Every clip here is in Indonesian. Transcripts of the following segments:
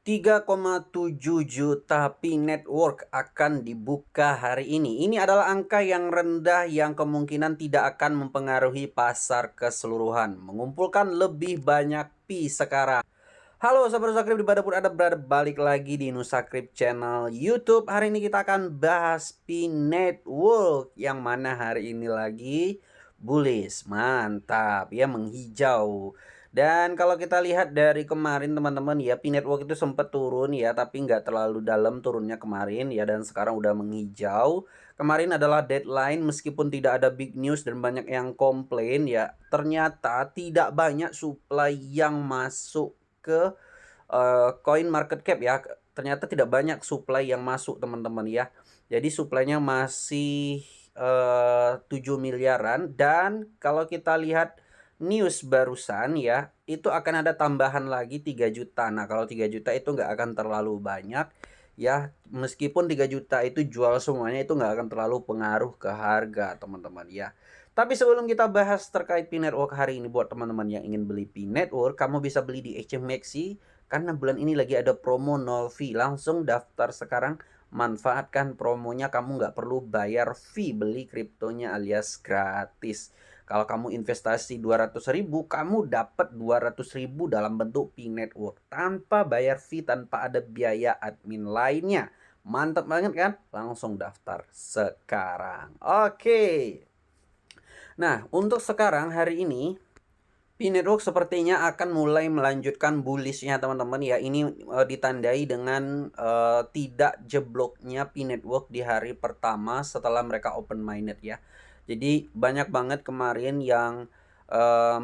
3,7 juta Pi Network akan dibuka hari ini. Ini adalah angka yang rendah yang kemungkinan tidak akan mempengaruhi pasar keseluruhan. Mengumpulkan lebih banyak Pi sekarang. Halo Sobat Nusakrip dimanapun Anda berada, balik lagi di Nusakrip channel YouTube. Hari ini kita akan bahas Pi Network yang mana hari ini lagi bullish, mantap ya, menghijau. Dan kalau kita lihat dari kemarin teman-teman ya, Pi Network itu sempat turun ya, tapi nggak terlalu dalam turunnya kemarin ya, dan sekarang udah menghijau. Kemarin adalah deadline, meskipun tidak ada big news dan banyak yang komplain ya, ternyata tidak banyak supply yang masuk ke coin market cap ya. Ternyata tidak banyak supply yang masuk teman-teman ya. Jadi supply-nya masih 7 miliaran, dan kalau kita lihat news barusan ya, itu akan ada tambahan lagi 3 juta. Nah, kalau 3 juta itu nggak akan terlalu banyak ya. Meskipun 3 juta itu jual semuanya, itu nggak akan terlalu pengaruh ke harga teman-teman ya. Tapi sebelum kita bahas terkait Pi Network hari ini, buat teman-teman yang ingin beli Pi Network, kamu bisa beli di Exchange Maxi karena bulan ini lagi ada promo no fee. Langsung daftar sekarang, manfaatkan promonya, kamu nggak perlu bayar fee beli kriptonya alias gratis. Kalau kamu investasi 200.000, kamu dapat 200.000 dalam bentuk Pi Network tanpa bayar fee, tanpa ada biaya admin lainnya. Mantap banget kan? Langsung daftar sekarang. Oke. Nah, untuk sekarang hari ini Pi Network sepertinya akan mulai melanjutkan bullishnya teman-teman ya. Ini ditandai dengan tidak jebloknya Pi Network di hari pertama setelah mereka open minded ya. Jadi banyak banget kemarin yang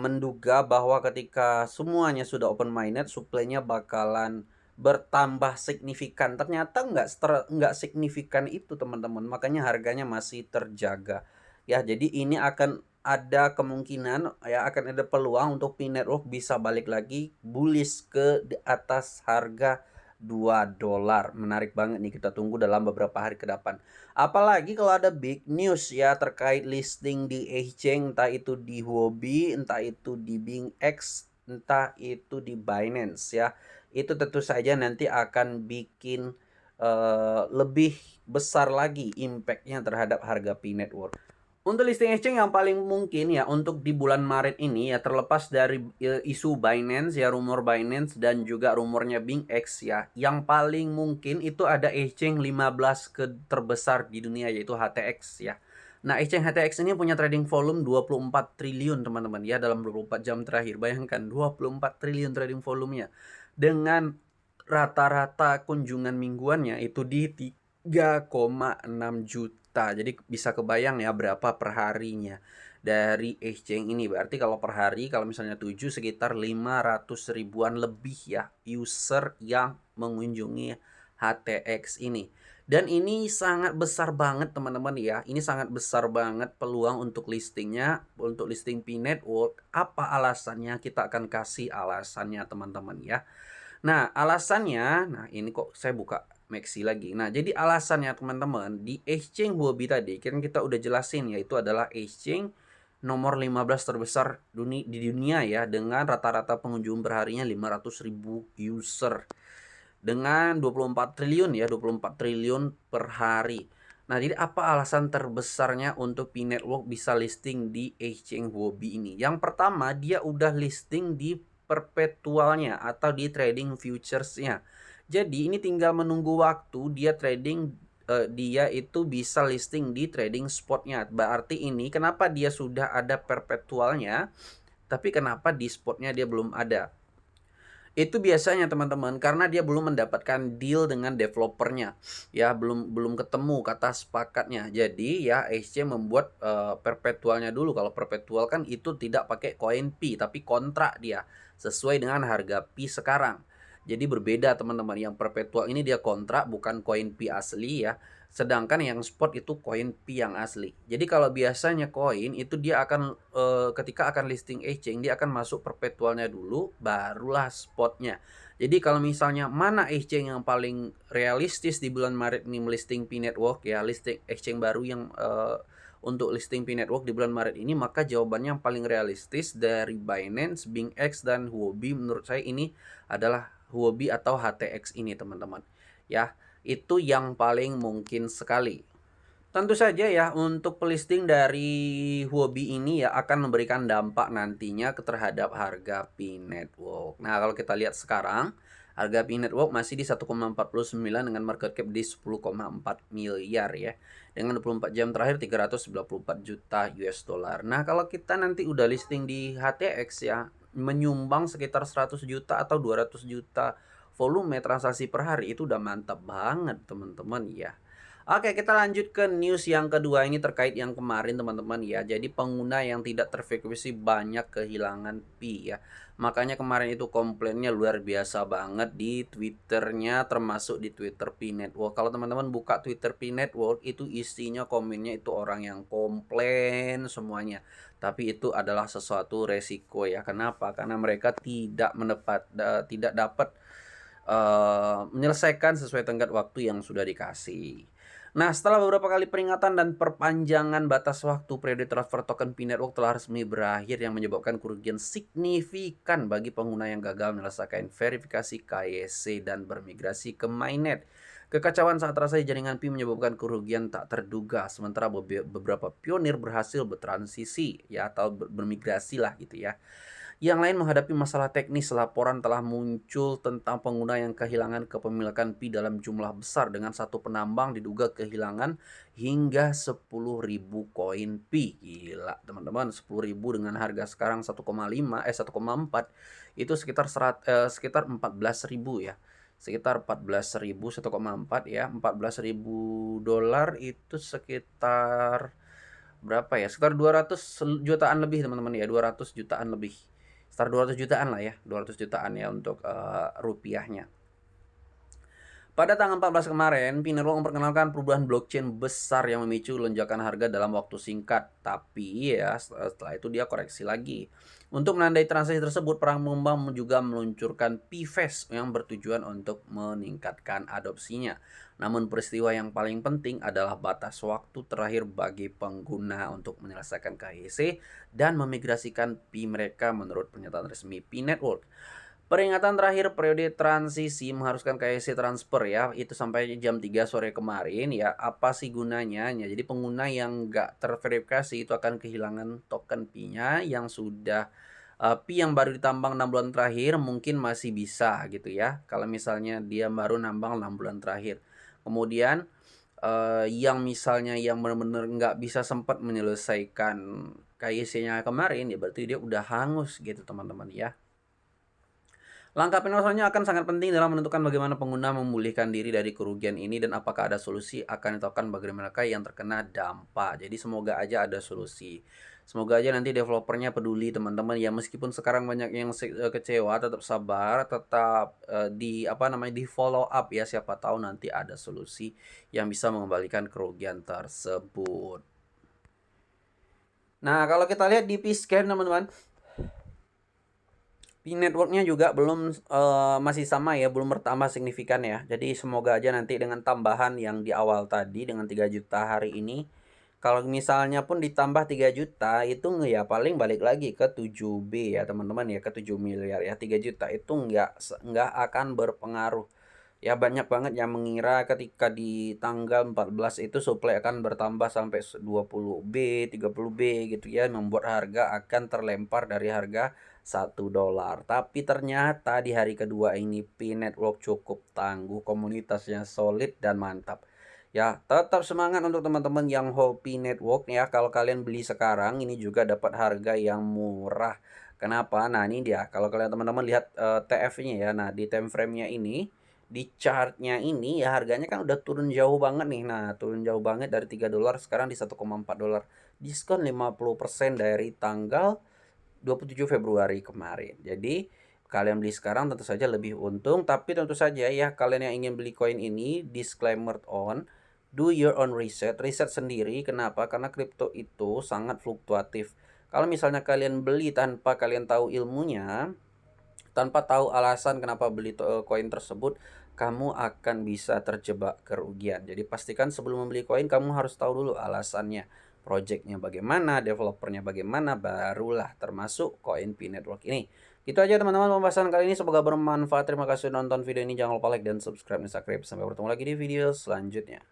menduga bahwa ketika semuanya sudah open minded, supply-nya bakalan bertambah signifikan. Ternyata nggak signifikan itu teman-teman. Makanya harganya masih terjaga. Ya, jadi ini akan ada kemungkinan ya, akan ada peluang untuk Pi Network bisa balik lagi bullish ke di atas harga $2. Menarik banget nih, kita tunggu dalam beberapa hari ke depan. Apalagi kalau ada big news ya terkait listing di exchange, entah itu di Huobi, entah itu di BingX, entah itu di Binance ya. Itu tentu saja nanti akan bikin lebih besar lagi impactnya terhadap harga Pi Network. Untuk listing exchange yang paling mungkin ya untuk di bulan Maret ini ya, terlepas dari isu Binance ya, rumor Binance dan juga rumornya BingX ya, yang paling mungkin itu ada exchange 15 terbesar di dunia, yaitu HTX ya. Nah, exchange HTX ini punya trading volume 24 triliun teman-teman ya, dalam 24 jam terakhir. Bayangkan 24 triliun trading volumenya, dengan rata-rata kunjungan mingguannya itu di 3,6 juta. Jadi bisa kebayang ya berapa perharinya dari exchange ini. Berarti kalau per hari, kalau misalnya 7, sekitar 500 ribuan lebih ya user yang mengunjungi HTX ini. Dan ini sangat besar banget teman-teman ya. Ini sangat besar banget peluang untuk listingnya, untuk listing Pi Network. Apa alasannya? Kita akan kasih alasannya teman-teman ya. Nah, alasannya, nah ini kok saya buka Maxi lagi. Nah, jadi alasannya teman-teman, di exchange Huobi tadi kan kita udah jelasin, yaitu adalah exchange nomor 15 terbesar di dunia ya, dengan rata-rata pengunjung perharinya 500.000 user. Dengan 24 triliun ya, 24 triliun per hari. Nah, jadi apa alasan terbesarnya untuk Pi Network bisa listing di exchange Huobi ini? Yang pertama, dia udah listing di perpetualnya atau di trading futuresnya. Jadi ini tinggal menunggu waktu dia trading, dia itu bisa listing di trading spotnya. Berarti ini kenapa dia sudah ada perpetualnya, tapi kenapa di spotnya dia belum ada? Itu biasanya teman-teman karena dia belum mendapatkan deal dengan developernya ya, belum ketemu kata sepakatnya. Jadi ya SC membuat perpetualnya dulu. Kalau perpetual kan itu tidak pakai koin Pi tapi kontrak dia sesuai dengan harga Pi sekarang. Jadi berbeda teman-teman, yang perpetual ini dia kontrak bukan koin Pi asli ya. Sedangkan yang spot itu koin Pi yang asli. Jadi kalau biasanya koin itu dia akan ketika akan listing exchange, dia akan masuk perpetualnya dulu barulah spotnya. Jadi kalau misalnya mana exchange yang paling realistis di bulan Maret ini melisting Pi Network ya, listing exchange baru yang untuk listing Pi Network di bulan Maret ini, maka jawabannya yang paling realistis dari Binance, BingX dan Huobi menurut saya ini adalah Huobi atau HTX ini teman-teman. Ya, itu yang paling mungkin sekali. Tentu saja ya, untuk pelisting dari Huobi ini ya akan memberikan dampak nantinya terhadap harga Pi Network. Nah, kalau kita lihat sekarang, harga Pi Network masih di 1,49 dengan market cap di 10,4 miliar ya. Dengan 24 jam terakhir 394 juta US dollar. Nah, kalau kita nanti udah listing di HTX ya, menyumbang sekitar 100 juta atau 200 juta volume transaksi per hari, itu udah mantap banget teman-teman ya. Oke, kita lanjut ke news yang kedua, ini terkait yang kemarin teman-teman ya. Jadi pengguna yang tidak terverifikasi banyak kehilangan Pi ya. Makanya kemarin itu komplainnya luar biasa banget di Twitternya, termasuk di Twitter Pi Network. Kalau teman-teman buka Twitter Pi Network, itu isinya komennya itu orang yang komplain semuanya. Tapi itu adalah sesuatu resiko ya. Kenapa? Karena mereka tidak dapat menyelesaikan sesuai tenggat waktu yang sudah dikasih. Nah, setelah beberapa kali peringatan dan perpanjangan batas waktu, periode transfer token Pi Network telah resmi berakhir yang menyebabkan kerugian signifikan bagi pengguna yang gagal menyelesaikan verifikasi KYC dan bermigrasi ke mainnet. Kekacauan saat transaksi jaringan Pi menyebabkan kerugian tak terduga, sementara beberapa pionir berhasil bertransisi ya atau bermigrasi lah gitu ya. Yang lain menghadapi masalah teknis. Laporan telah muncul tentang pengguna yang kehilangan kepemilikan Pi dalam jumlah besar dengan satu penambang diduga kehilangan hingga 10.000 koin Pi. Gila teman-teman, 10.000 dengan harga sekarang 1,4 itu sekitar 14.000 ya. Sekitar 14.000, 1,4 ya, 14.000 dolar itu sekitar berapa ya? Sekitar 200 jutaan lebih teman-teman ya, 200 jutaan lebih. Sekitar 200 jutaan lah ya, 200 jutaan ya untuk rupiahnya. Pada tanggal 14 kemarin, Pi Network memperkenalkan perubahan blockchain besar yang memicu lonjakan harga dalam waktu singkat. Tapi ya setelah itu dia koreksi lagi. Untuk menandai transaksi tersebut, para pengembang juga meluncurkan P-Fast yang bertujuan untuk meningkatkan adopsinya. Namun peristiwa yang paling penting adalah batas waktu terakhir bagi pengguna untuk menyelesaikan KYC dan memigrasikan Pi mereka menurut pernyataan resmi Pi Network. Peringatan terakhir periode transisi mengharuskan KYC transfer ya, itu sampai jam 3 sore kemarin ya. Apa sih gunanya? Ya, jadi pengguna yang nggak terverifikasi itu akan kehilangan token Pi-nya yang sudah Pi yang baru ditambang 6 bulan terakhir mungkin masih bisa gitu ya. Kalau misalnya dia baru nambang 6 bulan terakhir. Kemudian yang misalnya yang benar-benar nggak bisa sempat menyelesaikan KYC-nya kemarin ya berarti dia udah hangus gitu teman-teman ya. Langkah penyelesaiannya akan sangat penting dalam menentukan bagaimana pengguna memulihkan diri dari kerugian ini dan apakah ada solusi akan diterapkan bagi mereka yang terkena dampak. Jadi semoga aja ada solusi. Semoga aja nanti developernya peduli teman-teman ya, meskipun sekarang banyak yang kecewa, tetap sabar, tetap di follow up ya, siapa tahu nanti ada solusi yang bisa mengembalikan kerugian tersebut. Nah, kalau kita lihat di P-Scan teman-teman, Pi networknya juga belum masih sama ya, belum bertambah signifikan ya. Jadi semoga aja nanti dengan tambahan yang di awal tadi dengan 3 juta hari ini, kalau misalnya pun ditambah 3 juta itu ya paling balik lagi ke 7B ya teman-teman ya, ke 7 miliar ya. 3 juta itu nggak akan berpengaruh. Ya banyak banget yang mengira ketika di tanggal 14 itu supply akan bertambah sampai 20B, 30B gitu ya, membuat harga akan terlempar dari harga $1. Tapi ternyata di hari kedua ini Pi Network cukup tangguh, komunitasnya solid dan mantap. Ya, tetap semangat untuk teman-teman yang hold Pi Network ya. Kalau kalian beli sekarang ini juga dapat harga yang murah. Kenapa? Nah, ini dia. Kalau kalian teman-teman lihat TF-nya ya. Nah, di time frame-nya ini, di chart-nya ini ya harganya kan udah turun jauh banget nih. Nah, turun jauh banget dari $3 sekarang di 1,4 dolar. Diskon 50% dari tanggal 27 Februari kemarin. Jadi kalian beli sekarang tentu saja lebih untung, tapi tentu saja ya kalian yang ingin beli koin ini, disclaimer on, do your own riset sendiri. Kenapa? Karena kripto itu sangat fluktuatif. Kalau misalnya kalian beli tanpa kalian tahu ilmunya, tanpa tahu alasan kenapa beli koin tersebut, kamu akan bisa terjebak kerugian. Jadi pastikan sebelum membeli koin kamu harus tahu dulu alasannya, projectnya bagaimana, developernya bagaimana, barulah termasuk koin Pi Network ini. Itu aja teman-teman pembahasan kali ini, semoga bermanfaat. Terima kasih sudah nonton video ini, jangan lupa like dan subscribe. Sampai bertemu lagi di video selanjutnya.